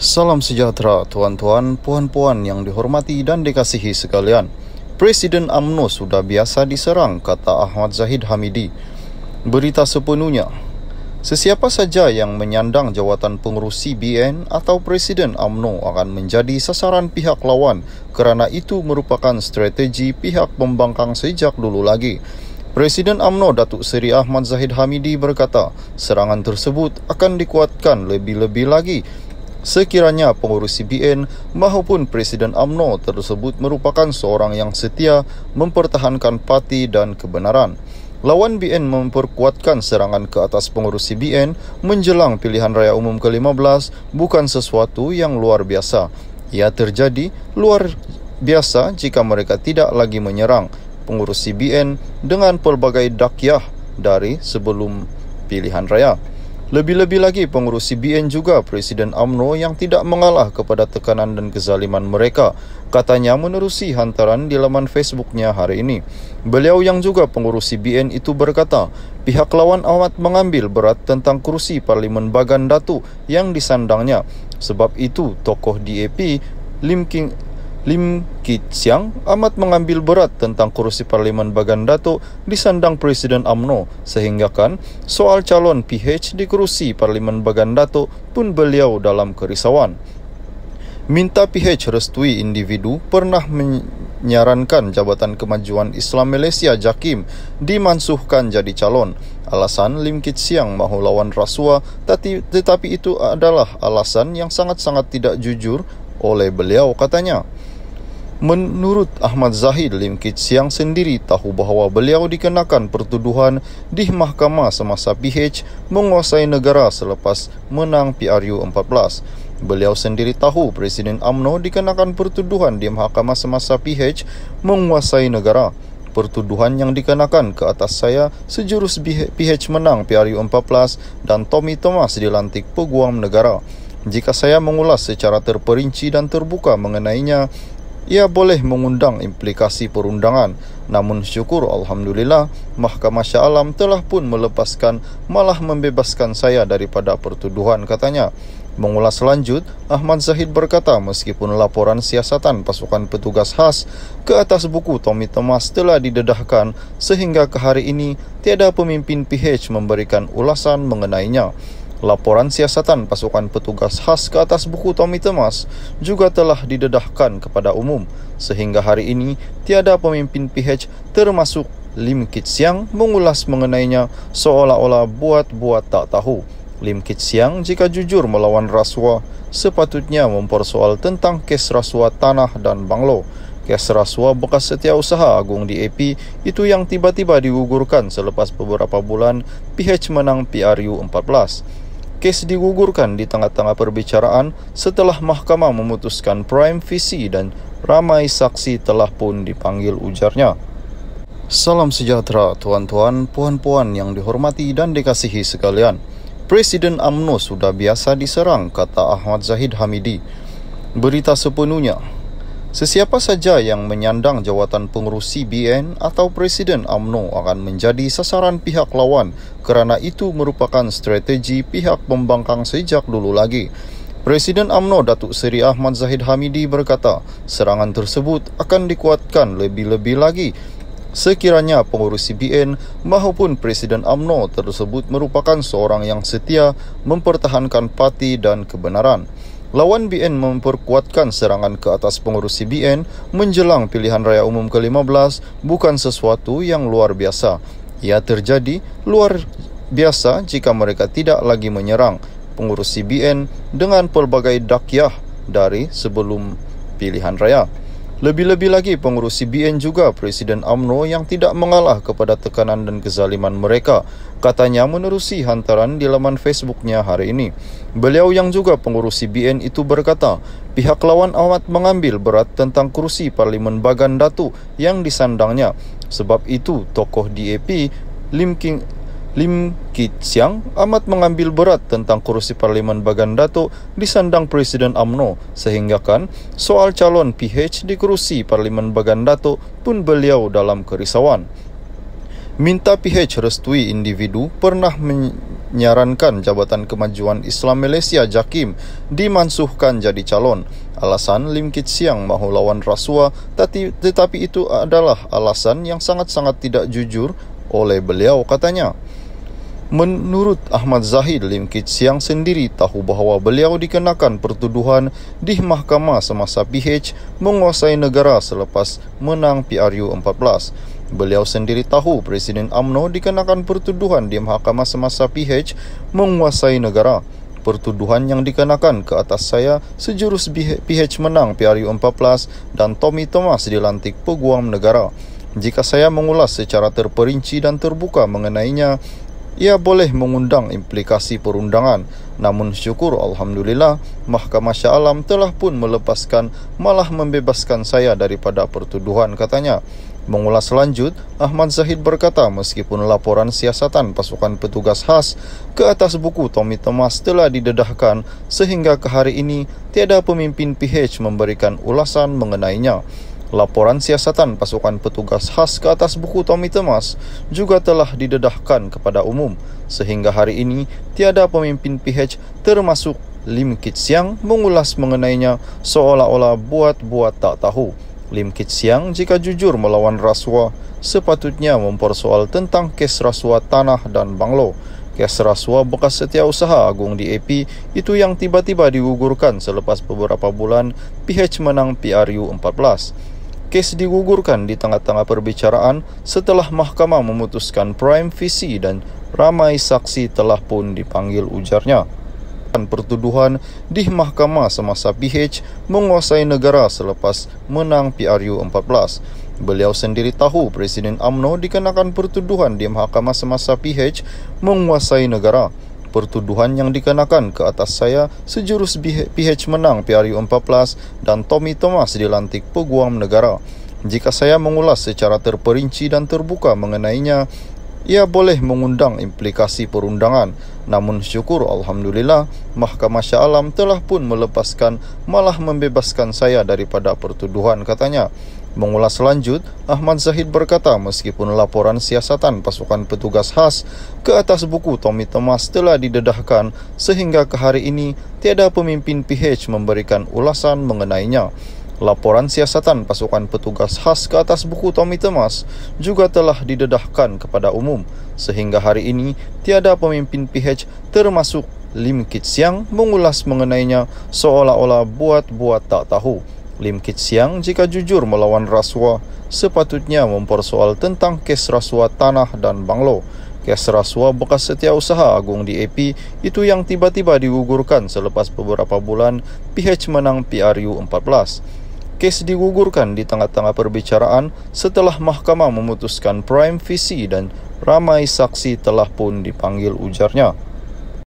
Salam sejahtera tuan-tuan, puan-puan yang dihormati dan dikasihi sekalian. Presiden UMNO sudah biasa diserang, kata Ahmad Zahid Hamidi. Berita sepenuhnya. Sesiapa saja yang menyandang jawatan pengurus CBN atau Presiden UMNO akan menjadi sasaran pihak lawan kerana itu merupakan strategi pihak pembangkang sejak dulu lagi. Presiden UMNO Datuk Seri Ahmad Zahid Hamidi berkata, serangan tersebut akan dikuatkan lebih-lebih lagi sekiranya pengurus CBN maupun Presiden UMNO tersebut merupakan seorang yang setia mempertahankan parti dan kebenaran. Lawan BN memperkuatkan serangan ke atas pengurus CBN menjelang pilihan raya umum ke-15 bukan sesuatu yang luar biasa. Ia terjadi luar biasa jika mereka tidak lagi menyerang pengurus CBN dengan pelbagai dakyah dari sebelum pilihan raya. Lebih-lebih lagi pengurus CBN juga Presiden UMNO yang tidak mengalah kepada tekanan dan kezaliman mereka, katanya menerusi hantaran di laman Facebooknya hari ini. Beliau yang juga pengurus CBN itu berkata, pihak lawan amat mengambil berat tentang kursi Parlimen Bagan Datuk yang disandangnya. Sebab itu tokoh DAP Lim Kit Siang amat mengambil berat tentang kursi Parlimen Bagan Datuk disandang Presiden UMNO, sehinggakan soal calon PH di kursi Parlimen Bagan Datuk pun beliau dalam kerisauan. Minta PH restui individu pernah menyarankan Jabatan Kemajuan Islam Malaysia JAKIM dimansuhkan jadi calon. Alasan Lim Kit Siang mahu lawan rasuah, tetapi itu adalah alasan yang sangat-sangat tidak jujur oleh beliau, katanya. Menurut Ahmad Zahid, Lim Kit Siang sendiri tahu bahawa beliau dikenakan pertuduhan di mahkamah semasa PH menguasai negara selepas menang PRU 14. Beliau sendiri tahu Presiden UMNO dikenakan pertuduhan di mahkamah semasa PH menguasai negara. Pertuduhan yang dikenakan ke atas saya sejurus PH menang PRU 14 dan Tommy Thomas dilantik peguam negara. Jika saya mengulas secara terperinci dan terbuka mengenainya, ia boleh mengundang implikasi perundangan. Namun syukur Alhamdulillah, Mahkamah Shah Alam telah pun melepaskan malah membebaskan saya daripada pertuduhan, katanya. Mengulas lanjut, Ahmad Zahid berkata meskipun laporan siasatan pasukan petugas khas ke atas buku Tommy Thomas telah didedahkan sehingga ke hari ini tiada pemimpin PH memberikan ulasan mengenainya. Laporan siasatan pasukan petugas khas ke atas buku Tommy Thomas juga telah didedahkan kepada umum, sehingga hari ini tiada pemimpin PH termasuk Lim Kit Siang mengulas mengenainya seolah-olah buat-buat tak tahu. Lim Kit Siang jika jujur melawan rasuah sepatutnya mempersoal tentang kes rasuah tanah dan banglo. Kes rasuah bekas Setiausaha Agung DAP itu yang tiba-tiba digugurkan selepas beberapa bulan PH menang PRU 14. Kes digugurkan di tengah-tengah perbicaraan setelah mahkamah memutuskan prime visi dan ramai saksi telah pun dipanggil, ujarnya. Salam sejahtera tuan-tuan, puan-puan yang dihormati dan dikasihi sekalian. Presiden UMNO sudah biasa diserang, kata Ahmad Zahid Hamidi. Berita sepenuhnya. Sesiapa saja yang menyandang jawatan pengurus CBN atau Presiden UMNO akan menjadi sasaran pihak lawan kerana itu merupakan strategi pihak pembangkang sejak dulu lagi. Presiden UMNO Datuk Seri Ahmad Zahid Hamidi berkata, serangan tersebut akan dikuatkan lebih-lebih lagi sekiranya pengurus CBN maupun Presiden UMNO tersebut merupakan seorang yang setia mempertahankan parti dan kebenaran. Lawan BN memperkuatkan serangan ke atas pengurus CBN menjelang pilihan raya umum ke-15 bukan sesuatu yang luar biasa. Ia terjadi luar biasa jika mereka tidak lagi menyerang pengurus CBN dengan pelbagai dakyah dari sebelum pilihan raya. Lebih-lebih lagi pengurus CBN juga Presiden UMNO yang tidak mengalah kepada tekanan dan kezaliman mereka, katanya menerusi hantaran di laman Facebooknya hari ini. Beliau yang juga pengurus CBN itu berkata, pihak lawan amat mengambil berat tentang kursi Parlimen Bagan Datuk yang disandangnya. Sebab itu tokoh DAP Lim Kit Siang amat mengambil berat tentang kursi Parlimen Bagan Datuk disandang Presiden UMNO, sehinggakan soal calon PH di kursi Parlimen Bagan Datuk pun beliau dalam kerisauan. Minta PH restui individu pernah menyarankan Jabatan Kemajuan Islam Malaysia JAKIM dimansuhkan jadi calon. Alasan Lim Kit Siang mahu lawan rasuah, tetapi itu adalah alasan yang sangat-sangat tidak jujur oleh beliau, katanya. Menurut Ahmad Zahid, Lim Kit Siang sendiri tahu bahawa beliau dikenakan pertuduhan di mahkamah semasa PH menguasai negara selepas menang PRU 14. Beliau sendiri tahu Presiden UMNO dikenakan pertuduhan di mahkamah semasa PH menguasai negara. Pertuduhan yang dikenakan ke atas saya sejurus PH menang PRU 14 dan Tommy Thomas dilantik peguam negara. Jika saya mengulas secara terperinci dan terbuka mengenainya, ia boleh mengundang implikasi perundangan. Namun syukur Alhamdulillah, Mahkamah Shah Alam telah pun melepaskan, malah membebaskan saya daripada pertuduhan, katanya. Mengulas lanjut, Ahmad Zahid berkata meskipun laporan siasatan pasukan petugas khas ke atas buku Tommy Thomas telah didedahkan, sehingga ke hari ini tiada pemimpin PH memberikan ulasan mengenainya. Laporan siasatan pasukan petugas khas ke atas buku Tommy Thomas juga telah didedahkan kepada umum, sehingga hari ini tiada pemimpin PH termasuk Lim Kit Siang mengulas mengenainya seolah-olah buat-buat tak tahu. Lim Kit Siang jika jujur melawan rasuah, sepatutnya mempersoal tentang kes rasuah tanah dan banglo. Kes rasuah bekas Setiausaha Agung di AP itu yang tiba-tiba digugurkan selepas beberapa bulan PH menang PRU 14. Kes digugurkan di tengah-tengah perbicaraan setelah mahkamah memutuskan prime visi dan ramai saksi telah pun dipanggil, ujarnya. Pertuduhan di mahkamah semasa PH menguasai negara selepas menang PRU 14. Beliau sendiri tahu Presiden UMNO dikenakan pertuduhan di mahkamah semasa PH menguasai negara. Pertuduhan yang dikenakan ke atas saya sejurus PH menang PRU 14 dan Tommy Thomas dilantik peguam negara. Jika saya mengulas secara terperinci dan terbuka mengenainya, ia boleh mengundang implikasi perundangan. Namun syukur Alhamdulillah, Mahkamah Shah Alam telah pun melepaskan, malah membebaskan saya daripada pertuduhan, katanya. Mengulas lanjut, Ahmad Zahid berkata meskipun laporan siasatan pasukan petugas khas ke atas buku Tommy Thomas telah didedahkan, sehingga ke hari ini tiada pemimpin PH memberikan ulasan mengenainya. Laporan siasatan pasukan petugas khas ke atas buku Tommy Thomas juga telah didedahkan kepada umum, sehingga hari ini tiada pemimpin PH termasuk Lim Kit Siang mengulas mengenainya seolah-olah buat-buat tak tahu. Lim Kit Siang jika jujur melawan rasuah, sepatutnya mempersoal tentang kes rasuah tanah dan banglo. Kes rasuah bekas Setiausaha Agung di AP itu yang tiba-tiba digugurkan selepas beberapa bulan PH menang PRU 14. Kes digugurkan di tengah-tengah perbicaraan setelah mahkamah memutuskan prime visi dan ramai saksi telah pun dipanggil, ujarnya.